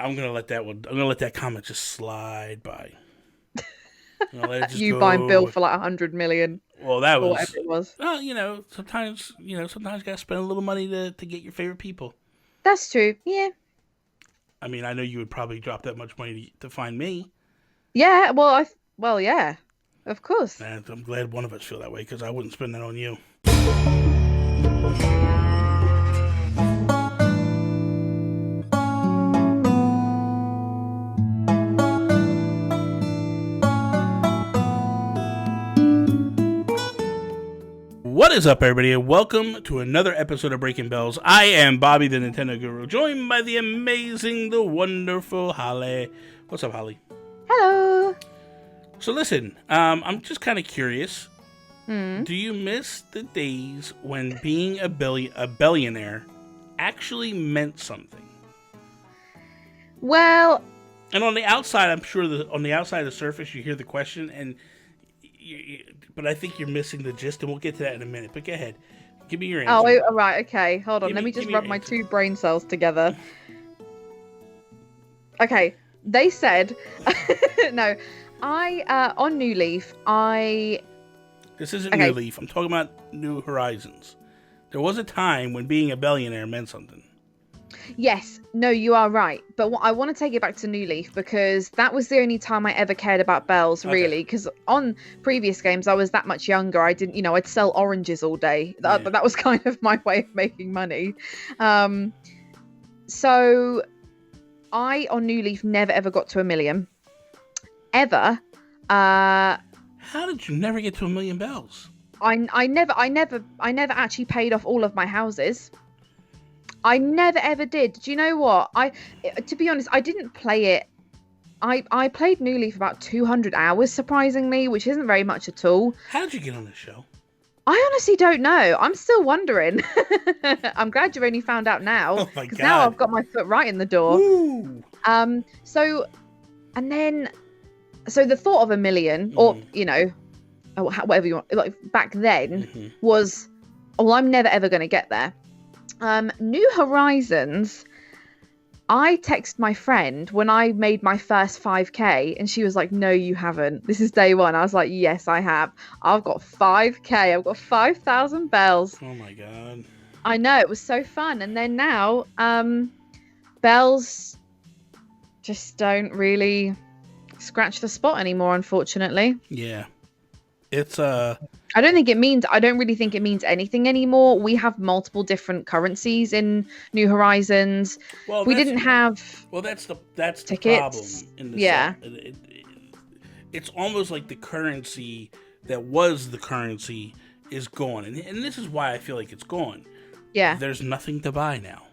I'm gonna let that one. I'm gonna let that comment just slide by. I'm gonna let it just You go. buying Bill for like 100 million Well, that or whatever was. it was. Well, sometimes you gotta spend a little money to get your favorite people. That's true. Yeah. I mean, I know you would probably drop that much money to find me. Yeah. Well, yeah. Of course. And I'm glad one of us feel that way because I wouldn't spend that on you. What is up, everybody, and welcome to another episode of Breaking Bells. I am Bobby, the Nintendo Guru, joined by the amazing, the wonderful Holly. What's up, Holly? Hello. So listen, I'm just kind of curious. Hmm. Do you miss the days when being a billionaire actually meant something? Well, And on the outside, I'm sure on the outside of the surface, you hear the question, but I think you're missing the gist, and we'll get to that in a minute. But go ahead, give me your answer. all right. Okay. Hold on. Let me just rub my two brain cells together. Okay. They said, no, on New Leaf, This isn't New Leaf. I'm talking about New Horizons. There was a time when being a billionaire meant something. Yes, no, you are right. But I want to take it back to New Leaf because that was the only time I ever cared about bells, really. Because on previous games, I was that much younger. I didn't, I'd sell oranges all day. But that was kind of my way of making money. So I, on New Leaf, never ever got to 1 million. Ever. How did you never get to 1 million bells? I never actually paid off all of my houses. I never ever did. Do you know what? To be honest, I didn't play it. I played New Leaf about 200 hours, surprisingly, which isn't very much at all. How did you get on this show? I honestly don't know. I'm still wondering. I'm glad you've only found out now. Oh my god! Now I've got my foot right in the door. Woo. So the thought of 1 million, or whatever you want, like back then, was, well, I'm never ever going to get there. New Horizons, I texted my friend when I made my first 5k and she was like, no, you haven't. This is day one. I was like, yes, I have. I've got 5k. I've got 5,000 bells. Oh my god. I know, it was so fun. And then now, bells just don't really scratch the spot anymore, unfortunately. Yeah. It's I don't really think it means anything anymore. We have multiple different currencies in New Horizons. Well, we didn't have. Well, that's the tickets. The problem in the yeah. It's almost like the currency that was the currency is gone, and this is why I feel like it's gone. Yeah. There's nothing to buy now.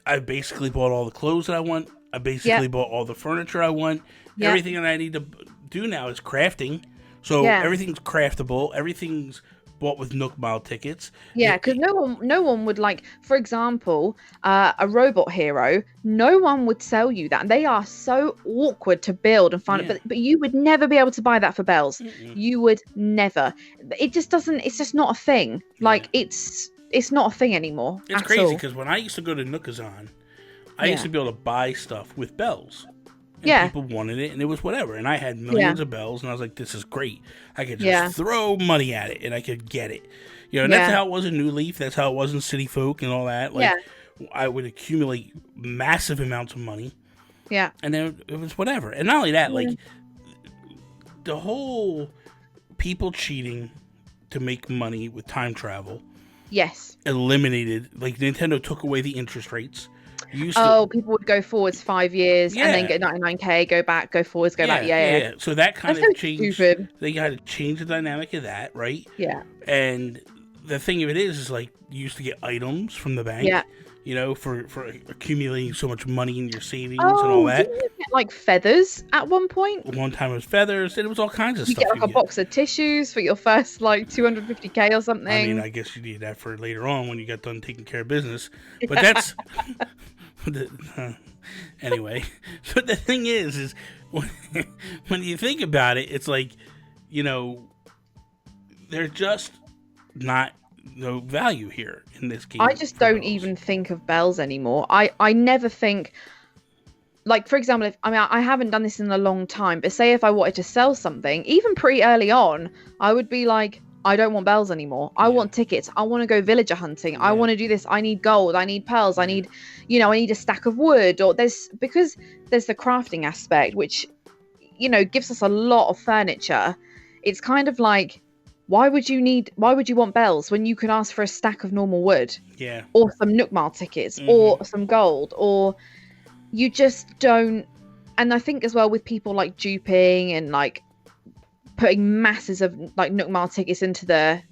I basically bought all the clothes that I want. I basically bought all the furniture I want. Yep. Everything that I need to do now is crafting. So everything's craftable. Everything's bought with Nook Mile tickets. Yeah, because no one would, like, for example, a robot hero. No one would sell you that. They are so awkward to build and find. But you would never be able to buy that for bells. You would never. It just doesn't. It's just not a thing. Like it's not a thing anymore. It's crazy because when I used to go to Nookazon, I used to be able to buy stuff with bells. And people wanted it, and it was whatever. And I had millions of bells, and I was like, this is great. I could just throw money at it, and I could get it. And that's how it was in New Leaf. That's how it was in City Folk and all that. Like, I would accumulate massive amounts of money. Yeah. And then it was whatever. And not only that, like, the whole people cheating to make money with time travel. Yes. Eliminated. Like, Nintendo took away the interest rates. People would go forwards 5 years and then get 99k, go back, go forwards, go back. Yeah. So that kind That's of changed. Stupid. They got to change the dynamic of that, right? Yeah. And the thing of it is like you used to get items from the bank. Yeah. For accumulating so much money in your savings and all that. Didn't you get like feathers at one point? One time it was feathers, and it was all kinds of you stuff. Get like a box of tissues for your first like 250k or something. I mean, I guess you need that for later on when you got done taking care of business. But that's anyway. But the thing is when you think about it, it's like, they're just not no value here in this game. I just don't even think of bells anymore. I never think, like, for example, if I haven't done this in a long time, but say if I wanted to sell something, even pretty early on, I would be like, I don't want bells anymore. I want tickets. I want to go villager hunting. I want to do this. I need gold. I need pearls. I need, I need a stack of wood. Or because there's the crafting aspect, which, gives us a lot of furniture. It's kind of like, why would you want bells when you could ask for a stack of normal wood? Yeah. Or some Nook Mile tickets, or some gold, or you just don't. And I think as well with people like duping and like putting masses of like Nook Mile tickets into the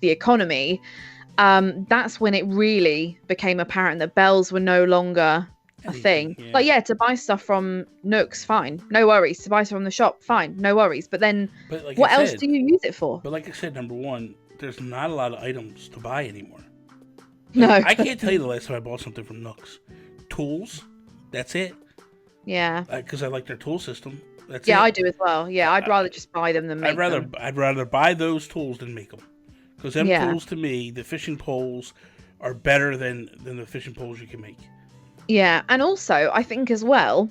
economy, that's when it really became apparent that bells were no longer a thing. Like, to buy stuff from Nooks, fine, no worries. To buy stuff from the shop, fine, no worries. But then what else do you use it for? But like I said, number one, there's not a lot of items to buy anymore. No. I can't tell you the last time I bought something from Nooks. Tools, that's it. Yeah. Because I like their tool system. That's it. I do as well. Yeah, I'd rather just buy them than make them. I'd rather buy those tools than make them. Because them tools, to me, the fishing poles, are better than the fishing poles you can make. Yeah, and also, I think as well,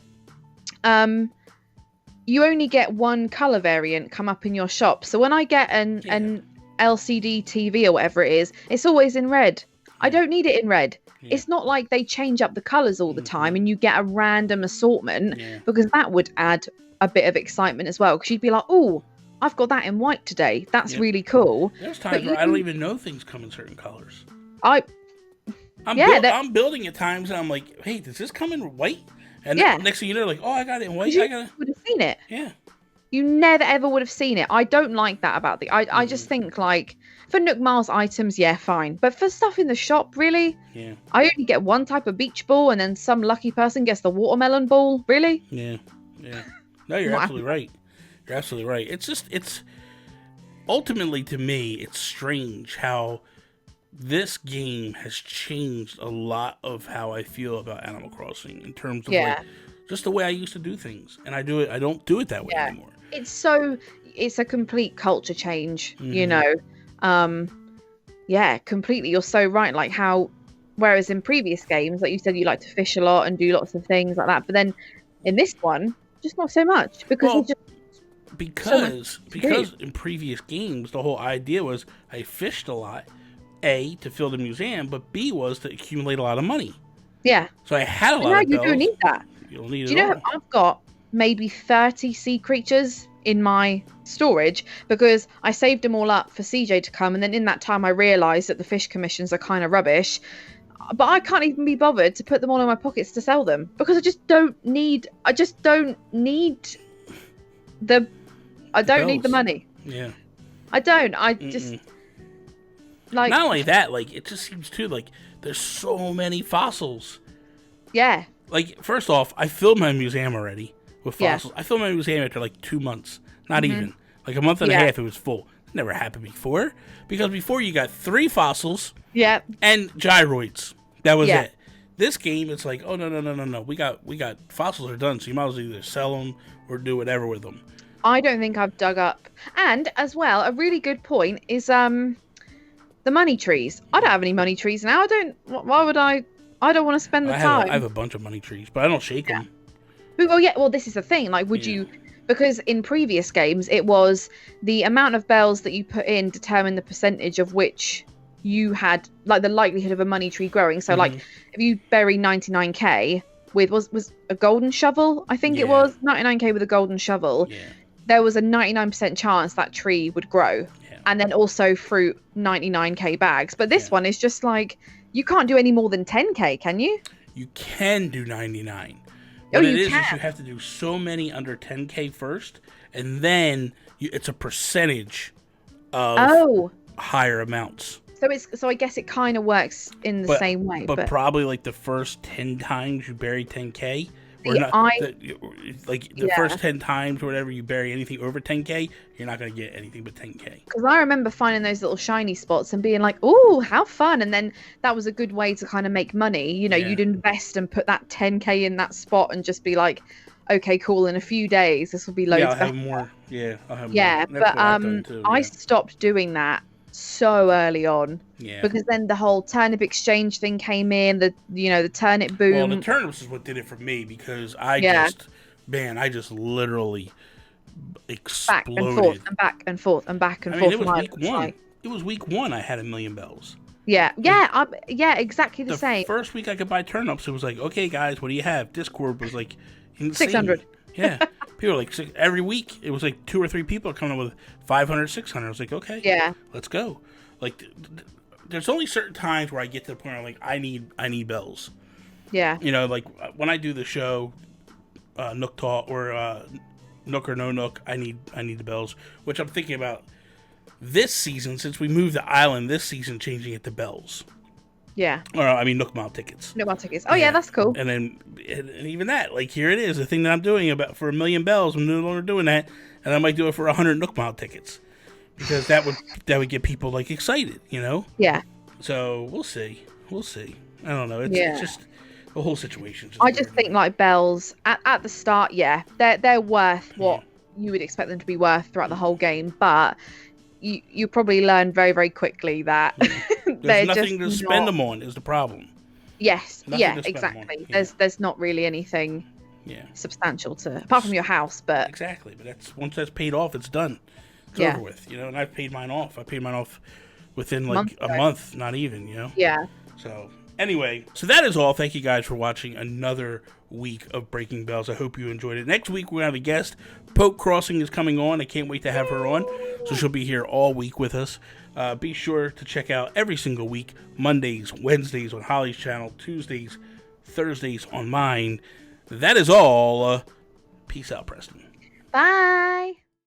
you only get one colour variant come up in your shop. So when I get an LCD TV or whatever it is, it's always in red. I don't need it in red. Yeah. It's not like they change up the colours all the time and you get a random assortment, because that would add a bit of excitement as well. Because you'd be like, oh, I've got that in white today. That's really cool. There's times where I don't even know things come in certain colours. I'm building at times and I'm like, hey, does this come in white? And then next thing you know, like, oh, I got it in white. You would have seen it. Yeah. You never ever would have seen it. I don't like that about I just think, like, for Nook Miles items, fine. But for stuff in the shop, really? Yeah. I only get one type of beach ball and then some lucky person gets the watermelon ball. Really? Yeah. Yeah. No, you're absolutely right. You're absolutely right. It's ultimately, to me, it's strange how this game has changed a lot of how I feel about Animal Crossing in terms of like just the way I used to do things, and I don't do it that way anymore. It's a complete culture change, completely. You're so right. Like how, whereas in previous games, like you said, you like to fish a lot and do lots of things like that, but then in this one, just not so much because in previous games the whole idea was I fished a lot, A, to fill the museum, but B was to accumulate a lot of money. Yeah. So I had a lot of bells. You don't need that. You don't need it. Do you know I've got maybe 30 sea creatures in my storage because I saved them all up for CJ to come, and then in that time I realised that the fish commissions are kind of rubbish. But I can't even be bothered to put them all in my pockets to sell them because I just don't need the money. Yeah. I don't. I just like. Not only that, like it just seems too like there's so many fossils. Yeah. Like, first off, I filled my museum already with fossils. I filled my museum after like 2 months. Not even. Like a month and a half, it was full. Never happened before. Because before you got 3 fossils. Yeah. And gyroids. That was it. This game, it's like, oh, no. We got fossils are done, so you might as well either sell them or do whatever with them. I don't think I've dug up. And, as well, a really good point is the money trees. I don't have any money trees now. Why would I don't want to spend the time. I have a bunch of money trees, but I don't shake them. Well, this is the thing. Like, would you... Because in previous games, it was the amount of bells that you put in determined the percentage of which you had, like, the likelihood of a money tree growing. So, like, if you bury 99k with, was a golden shovel, I think it was, 99k with a golden shovel, there was a 99% chance that tree would grow. Yeah. And then also fruit 99k bags. But this one is just like... You can't do any more than 10k, can you? You can do 99. What it is you have to do so many under 10k first, and then it's a percentage of higher amounts. So I guess it kind of works in the same way. But probably like the first 10 times you bury 10k, the first 10 times or whatever you bury anything over 10k, you're not going to get anything but 10k. Because I remember finding those little shiny spots and being like, oh, how fun. And then that was a good way to kind of make money. You'd invest and put that 10k in that spot and just be like, okay, cool, in a few days this will be loads better. I'll have more. Yeah, I'll have more. Yeah, but I stopped doing that so early on. Yeah. Because then the whole turnip exchange thing came in, the turnip boom. Well, the turnips is what did it for me, because I just literally exploded. Back and forth and back and forth and back and forth. It was week one. It was week one I had 1 million bells. Yeah, exactly the same. The first week I could buy turnips, it was like, okay, guys, what do you have? Discord was like insane. 600. Yeah. People were like, every week, it was like 2 or 3 people coming up with 500, 600. I was like, okay, yeah, let's go. Like, there's only certain times where I get to the point where I'm like, I need bells. Yeah. You know, like when I do the show, Nook Talk, or Nook or No Nook, I need the bells, which I'm thinking about this season, since we moved the island this season, changing it to bells. Yeah. Or I mean, Nook Mile tickets. Nook Mile tickets. Oh yeah, that's cool. And then and even that, like, here it is, the thing that I'm doing about for 1 million bells. I'm no longer doing that, and I might do it for 100 Nook Mile tickets, because that would get people like excited, you know. Yeah. So we'll see. I don't know. It's just the whole situation. I just think like bells at the start, they're worth what you would expect them to be worth throughout the whole game, but you probably learn very, very quickly that there's nothing to spend them on is the problem. Yes, exactly. There's not really anything substantial to, apart from your house, but exactly. But once that's paid off, it's done. It's over with, you know. And I've paid mine off. I paid mine off within like a month, not even, you know. Yeah. So anyway, so that is all. Thank you guys for watching another week of Breaking Bells. I hope you enjoyed it. Next week we're gonna have a guest. Poke Crossing is coming on. I can't wait to have her on. So she'll be here all week with us. Be sure to check out every single week, Mondays, Wednesdays on Holly's channel, Tuesdays, Thursdays on mine. That is all. Peace out, Preston. Bye.